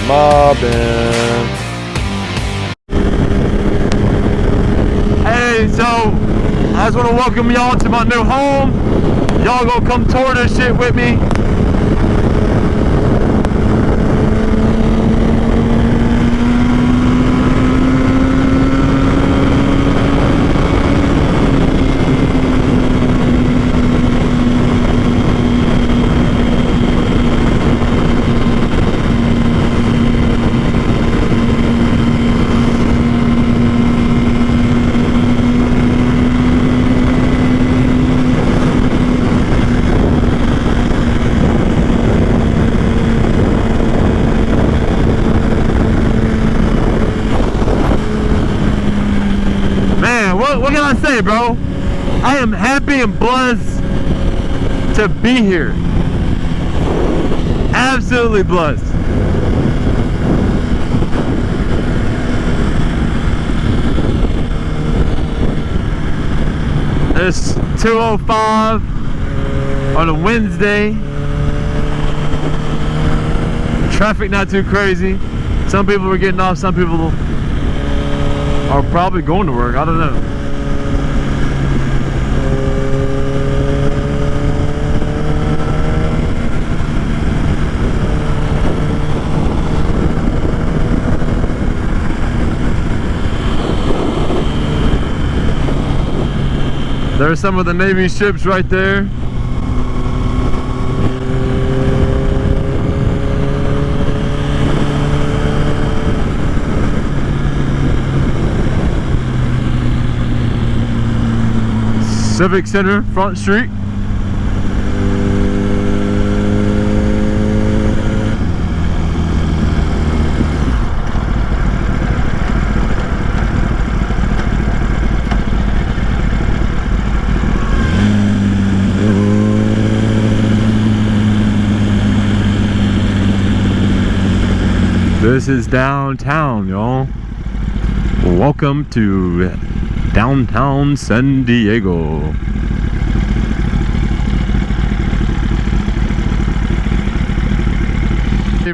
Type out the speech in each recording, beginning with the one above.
mobbing. Hey, so I just want to welcome y'all to my new home. Y'all gonna come tour this shit with me. What can I say, bro? I am happy and blessed to be here. Absolutely blessed. It's 2:05 on a Wednesday. Traffic not too crazy. Some people are getting off, some people are probably going to work. I don't know. There's some of the Navy ships right there. Civic Center, Front Street. This is downtown, y'all. Welcome to downtown San Diego.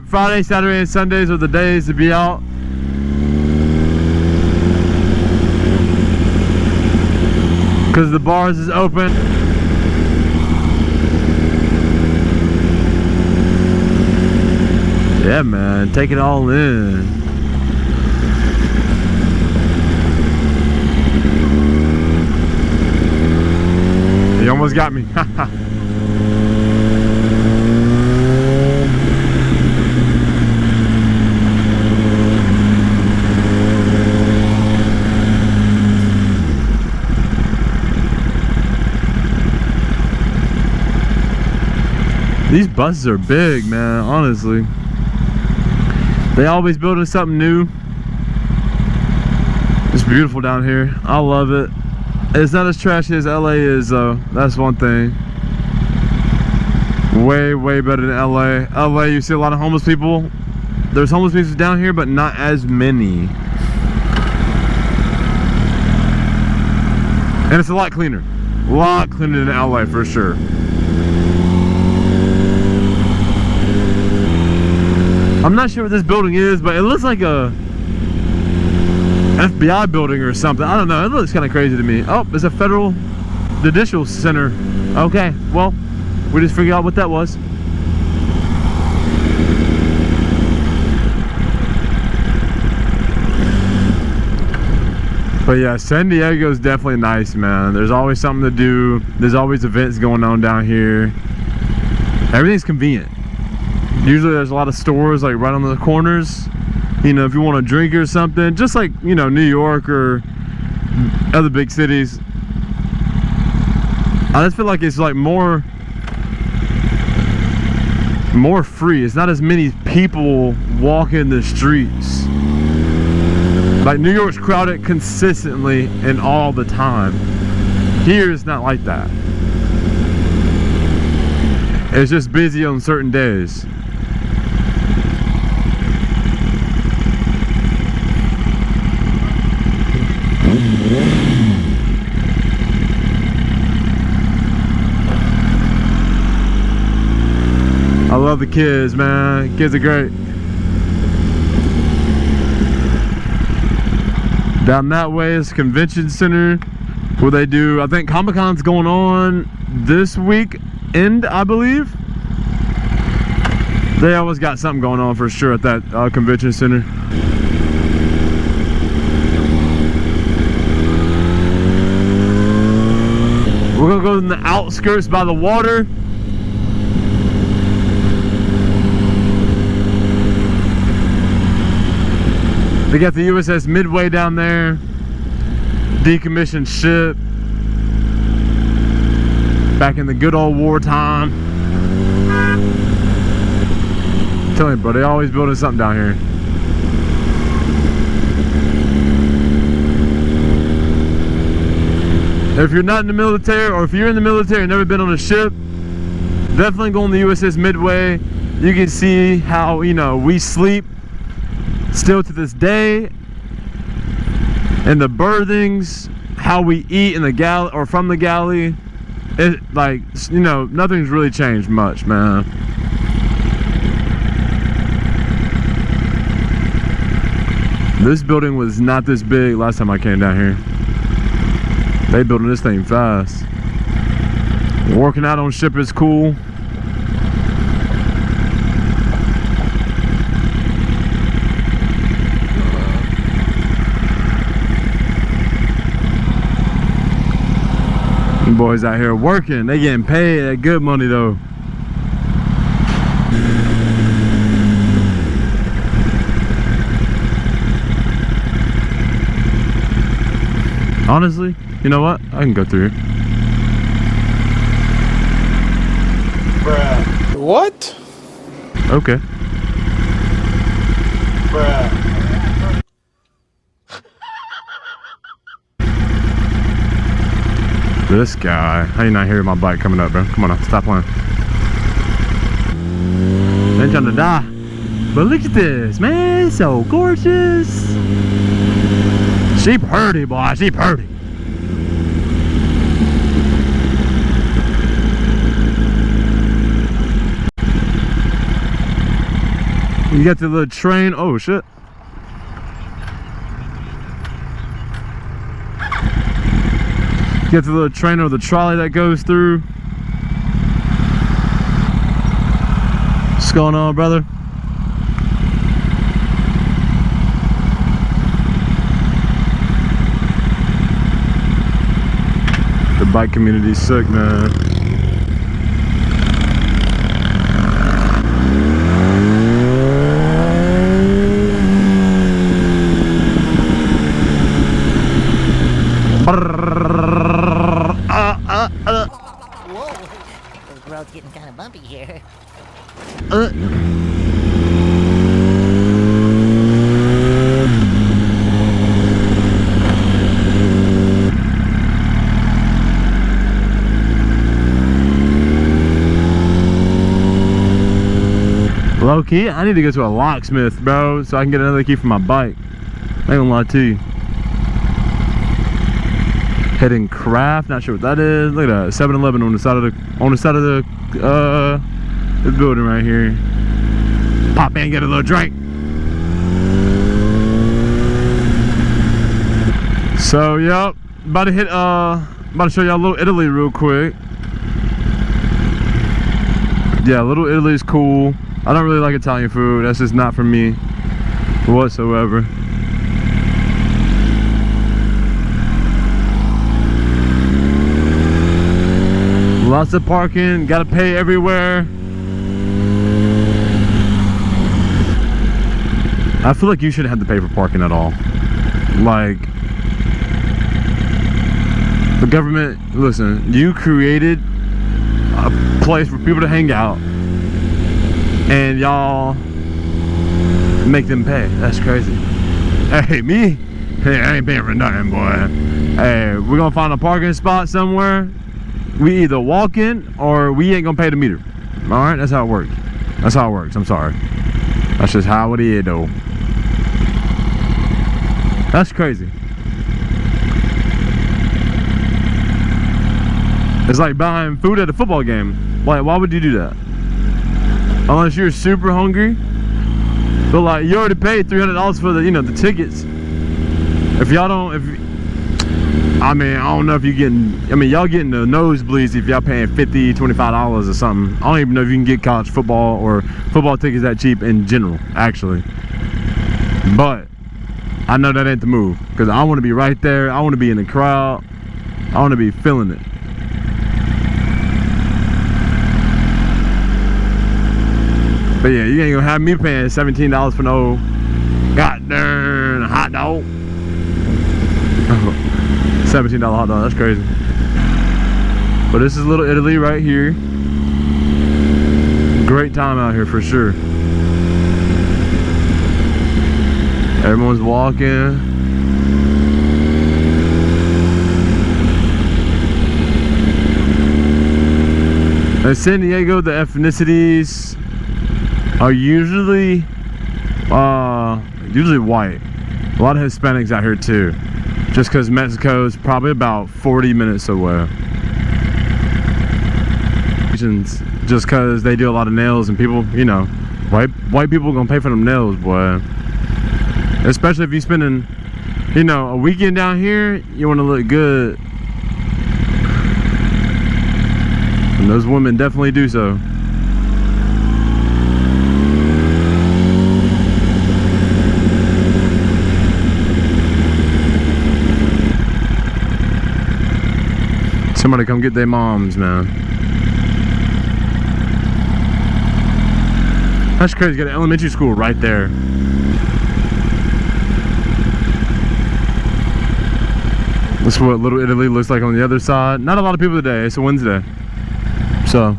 Friday, Saturday, and Sundays are the days to be out. Because the bars is open. Yeah, man, take it all in. You almost got me. These buses are big, man, honestly. They always building something new. It's beautiful down here. I love it. It's not as trashy as LA is, though. That's one thing. Way, way better than LA. LA, you see a lot of homeless people. There's homeless people down here, but not as many. And it's a lot cleaner. A lot cleaner than LA, for sure. I'm not sure what this building is, but it looks like a FBI building or something. I don't know. It looks kind of crazy to me. Oh, it's a federal judicial center. Okay, well, we just figured out what that was. But yeah, San Diego is definitely nice, man. There's always something to do. There's always events going on down here. Everything's convenient. Usually there's a lot of stores like right on the corners. You know, if you want a drink or something, just like, you know, New York or other big cities. I just feel like it's like more free. It's not as many people walking the streets. Like New York's crowded consistently and all the time. Here it's not like that. It's just busy on certain days. I love the kids, man. Kids are great. Down that way is Convention Center, where they do, I think Comic-Con's going on this weekend, I believe. They always got something going on for sure at that Convention Center. We're gonna go in the outskirts by the water. They got the USS Midway down there, decommissioned ship, back in the good old wartime. Tell me, bro, they always building something down here. If you're not in the military, or if you're in the military and never been on a ship, definitely go on the USS Midway. You can see how, you know, we sleep still to this day, and the berthings, how we eat in the galley or from the galley. It, like, you know, nothing's really changed much, man. This building was not this big last time I came down here. They building this thing fast. Working out on ship is cool. Them boys out here working. They getting paid that good money though. Honestly, you know what? I can go through here. Bruh. What? Okay. Bruh. This guy. How you not hearing my bike coming up, bro? Come on now, stop playing. Ain't trying to die. But look at this, man. It's so gorgeous. She pretty, boy. She pretty. You got the little train. Oh, shit. You got the little train or the trolley that goes through. What's going on, brother? The bike community's sick, man. Whoa, the road's getting kind of bumpy here. Low key, I need to go to a locksmith, bro, so I can get another key for my bike. I ain't gonna lie to you. Heading Craft, not sure what that is. Look at that, 7-Eleven on the side of the this building right here. Pop in, get a little drink. So yep, about to show y'all a little Italy real quick. Yeah, Little Italy's cool. I don't really like Italian food. That's just not for me whatsoever. Lots of parking, gotta pay everywhere. I feel like you shouldn't have to pay for parking at all. Like, the government, listen, you created a place for people to hang out and y'all make them pay. That's crazy. Hey, me? Hey, I ain't paying for nothing, boy. Hey, we're gonna find a parking spot somewhere. We either walk in or we ain't gonna pay the meter. All right, that's how it works. That's how it works. I'm sorry. That's just how it is, though. That's crazy. It's like buying food at a football game. Like, why would you do that? Unless you're super hungry. But like, you already paid $300 for the, you know, the tickets. If y'all don't, I mean, I don't know if you getting, I mean, y'all getting the nosebleeds if y'all paying $50, $25 or something. I don't even know if you can get college football or football tickets that cheap in general, actually. But I know that ain't the move, because I want to be right there. I want to be in the crowd. I want to be feeling it. But yeah, you ain't gonna have me paying $17 for no goddamn hot dog. $17 hot dog, that's crazy. But this is Little Italy right here. Great time out here for sure. Everyone's walking. In San Diego, the ethnicities are usually white. A lot of Hispanics out here too, just because Mexico is probably about 40 minutes away. Just because they do a lot of nails, and people, you know, white people gonna pay for them nails, boy. Especially if you spending, you know, a weekend down here, you want to look good, and those women definitely do so. Somebody come get their moms, man. That's crazy. You got an elementary school right there. This is what Little Italy looks like on the other side. Not a lot of people today. It's a Wednesday. So.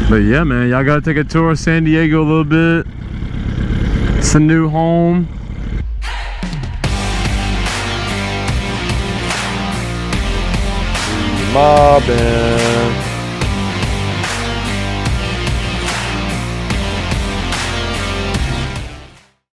But yeah, man, y'all gotta take a tour of San Diego a little bit. It's a new home. Mobbing.